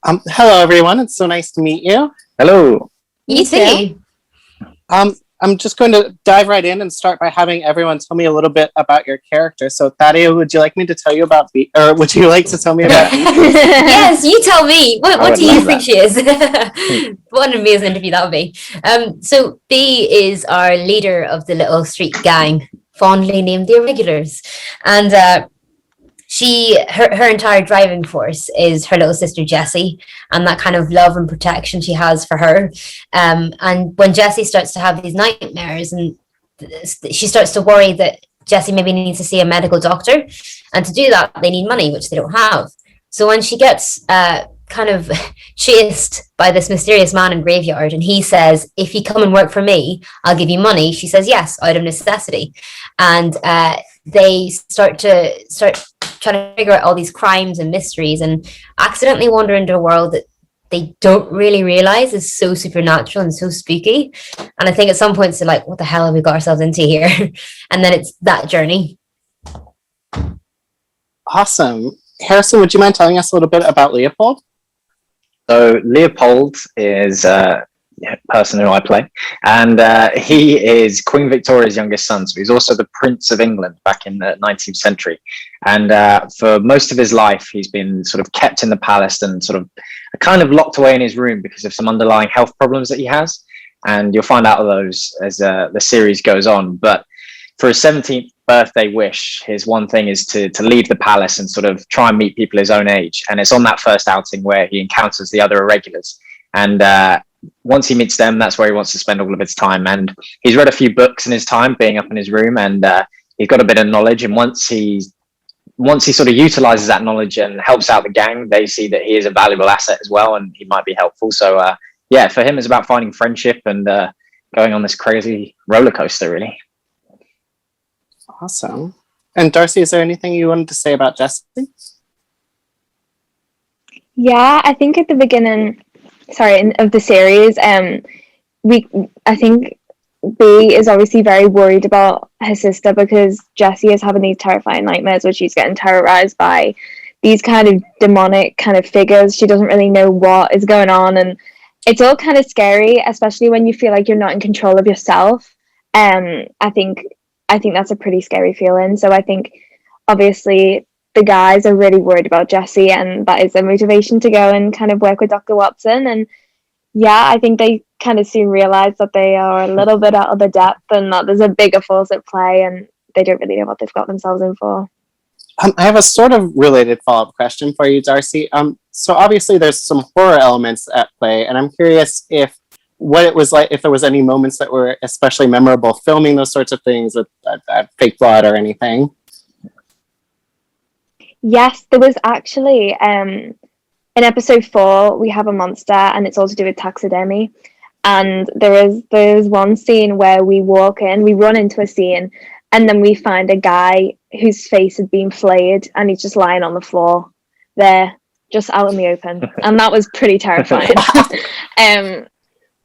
Hello, everyone. It's so nice to meet you. Hello. You too. I'm just going to dive right in and start by having everyone tell me a little bit about your character. So, Thaddeus, would you like me to tell you about Beat, or would you like to tell me about Beat? Yes, you tell me. What would do you love think that. she is? What an amazing interview that would be. So B is our leader of the little street gang, fondly named the Irregulars, and her entire driving force is her little sister Jessie and that kind of love and protection she has for her. And when Jessie starts to have these nightmares and she starts to worry that Jessie maybe needs to see a medical doctor, and to do that they need money, which they don't have. So when she gets kind of chased by this mysterious man in graveyard and he says, if you come and work for me, I'll give you money, she says yes, out of necessity. And they start trying to figure out all these crimes and mysteries and accidentally wander into a world that they don't really realize is so supernatural and so spooky. And I think at some points they're like, what the hell have we got ourselves into here? And then it's that journey. Awesome. Harrison, would you mind telling us a little bit about Leopold? So Leopold is a person who I play, and he is Queen Victoria's youngest son. So he's also the Prince of England back in the 19th century. And for most of his life, he's been sort of kept in the palace and sort of kind of locked away in his room because of some underlying health problems that he has. And you'll find out of those as the series goes on. But for his 17th birthday wish, his one thing is to leave the palace and sort of try and meet people his own age. And it's on that first outing where he encounters the other irregulars. And once he meets them, that's where he wants to spend all of his time. And he's read a few books in his time being up in his room, and he's got a bit of knowledge. And once he sort of utilizes that knowledge and helps out the gang, they see that he is a valuable asset as well, and he might be helpful. So yeah, for him, it's about finding friendship and going on this crazy roller coaster, really. Awesome. And Darcy, is there anything you wanted to say about Jessie? Yeah, I think at the beginning, of the series, I think B is obviously very worried about her sister because Jessie is having these terrifying nightmares where she's getting terrorized by these kind of demonic kind of figures. She doesn't really know what is going on, and it's all kind of scary, especially when you feel like you're not in control of yourself. I think that's a pretty scary feeling. So I think obviously the guys are really worried about Jessie, and that is their motivation to go and kind of work with Dr. Watson. And yeah, I think they kind of soon realize that they are a little bit out of the depth and that there's a bigger force at play, and they don't really know what they've got themselves in for. I have a sort of related follow-up question for you, Darcy. So obviously there's some horror elements at play, and I'm curious if there was any moments that were especially memorable filming those sorts of things with fake blood or anything. Yes, there was actually in episode 4 we have a monster, and it's all to do with taxidermy. And there is one scene where we run into a scene, and then we find a guy whose face had been flayed, and he's just lying on the floor there, just out in the open, and that was pretty terrifying.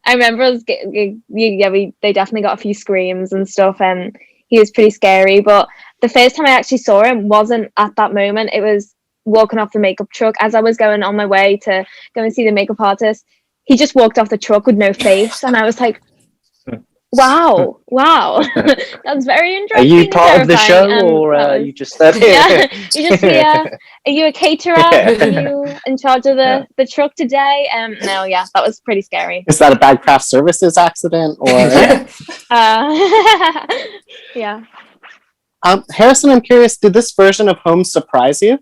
I remember they definitely got a few screams and stuff, and he was pretty scary. But the first time I actually saw him wasn't at that moment. It was walking off the makeup truck as I was going on my way to go and see the makeup artist. He just walked off the truck with no face, and I was like, wow, that's very interesting. Are you part of the show, or was, you just yeah, are you a caterer? Are you in charge of the truck today? No, yeah, that was pretty scary. Is that a bad craft services accident, or? Yeah. Harrison, I'm curious, did this version of Holmes surprise you?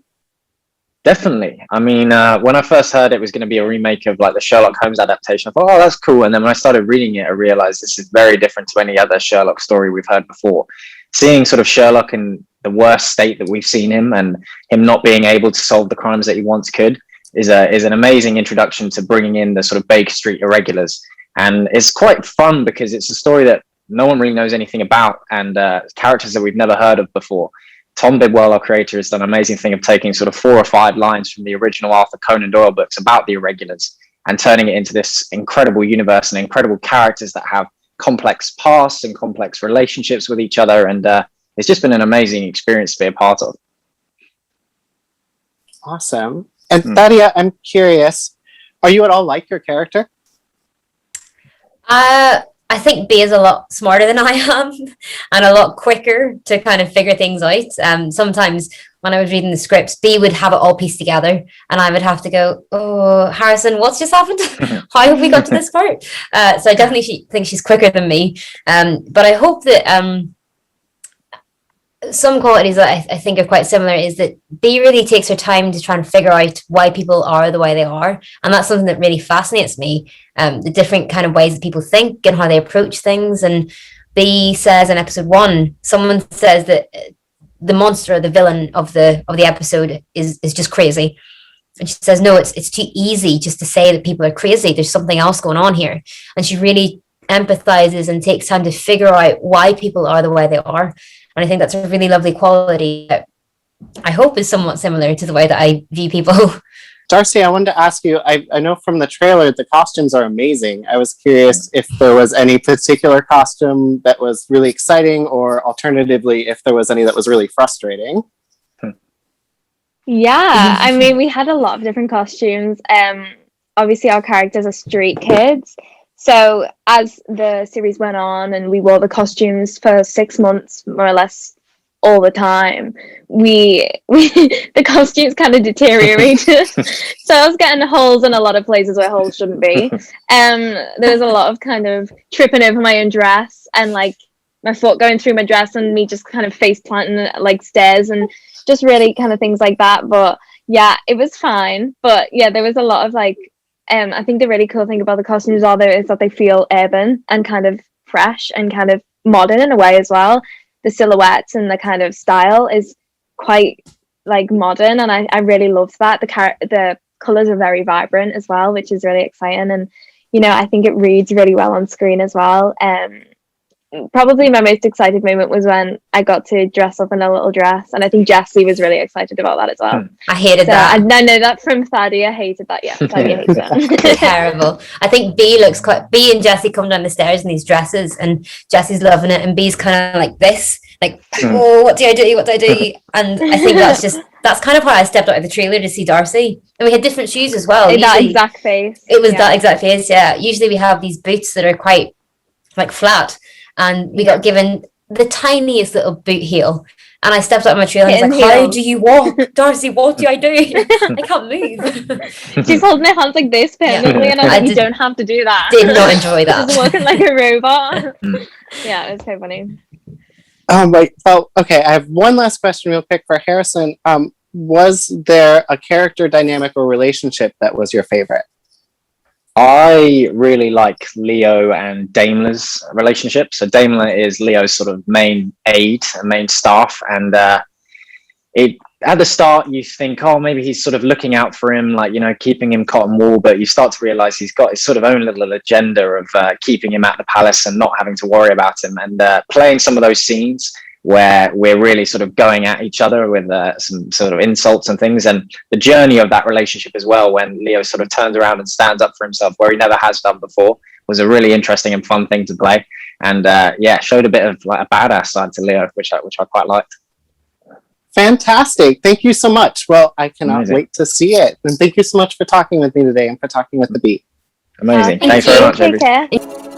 Definitely. I mean, when I first heard it was going to be a remake of like the Sherlock Holmes adaptation, I thought, oh, that's cool. And then when I started reading it, I realized this is very different to any other Sherlock story we've heard before. Seeing sort of Sherlock in the worst state that we've seen him, and him not being able to solve the crimes that he once could, is an amazing introduction to bringing in the sort of Baker Street irregulars. And it's quite fun because it's a story that no one really knows anything about, and characters that we've never heard of before. Tom Bidwell, our creator, has done an amazing thing of taking sort of 4 or 5 lines from the original Arthur Conan Doyle books about the irregulars and turning it into this incredible universe and incredible characters that have complex pasts and complex relationships with each other. And it's just been an amazing experience to be a part of. Awesome. And Thaddeus, I'm curious, Are you at all like your character? I think B is a lot smarter than I am and a lot quicker to kind of figure things out. Sometimes when I was reading the scripts, B would have it all pieced together and I would have to go, oh, Harrison, what's just happened? How have we got to this part? So I definitely think she's quicker than me. But I hope that some qualities that I think are quite similar is that B really takes her time to try and figure out why people are the way they are. And that's something that really fascinates me. The different kind of ways that people think and how they approach things. And B says in episode 1, someone says that the monster or the villain of the episode is just crazy. And she says, no, it's too easy just to say that people are crazy. There's something else going on here. And she really empathizes and takes time to figure out why people are the way they are. And I think that's a really lovely quality that I hope is somewhat similar to the way that I view people. Darcy, I wanted to ask you, I know from the trailer the costumes are amazing. I was curious if there was any particular costume that was really exciting, or alternatively, if there was any that was really frustrating. Yeah, I mean, we had a lot of different costumes. Obviously, our characters are street kids. So as the series went on and we wore the costumes for 6 months, more or less, all the time, the costumes kind of deteriorated. So I was getting holes in a lot of places where holes shouldn't be. There was a lot of kind of tripping over my own dress and like my foot going through my dress and me just kind of face planting like stairs and just really kind of things like that. But yeah, it was fine. But yeah, there was a lot of like, I think the really cool thing about the costumes is that they feel urban and kind of fresh and kind of modern in a way as well. The silhouettes and the kind of style is quite like modern, and I really loved that. The colors are very vibrant as well, which is really exciting, and you know, I think it reads really well on screen as well. Probably my most excited moment was when I got to dress up in a little dress, and I think Jessie was really excited about that as well. I hated that. I know that from Thadia. Hated that. Yeah, Thadia hated that. Terrible. I think B and Jessie come down the stairs in these dresses, and Jessie's loving it, and B's kind of like this, like, oh, what do I do? What do I do? And I think that's kind of how I stepped out of the trailer to see Darcy. And we had different shoes as well. That exact face. It was that exact face. Yeah. Usually we have these boots that are quite like flat. And we got given the tiniest little boot heel. And I stepped out of my trailer and I was like, how do you walk? Darcy, what do I do? I can't move. She's holding her hands like this permanently, and I was like, you don't have to do that. Did not enjoy that. Just walking like a robot. Yeah, it was so funny. Right. Well, okay, I have one last question real quick for Harrison. Was there a character dynamic or relationship that was your favorite? I really like Leo and Daimler's relationship. So Daimler is Leo's sort of main aide and main staff. And it at the start, you think, oh, maybe he's sort of looking out for him, like, you know, keeping him cotton wool. But you start to realize he's got his sort of own little agenda of keeping him at the palace and not having to worry about him. And playing some of those scenes where we're really sort of going at each other with some sort of insults and things, and the journey of that relationship as well, when Leo sort of turns around and stands up for himself where he never has done before, was a really interesting and fun thing to play. And showed a bit of like a badass side to Leo, which I quite liked. Fantastic. Thank you so much. Well, I cannot Amazing. wait to see it. And thank you so much for talking with me today and for talking with the Beat. Amazing. Thank Thanks you. very much, Take everybody. care.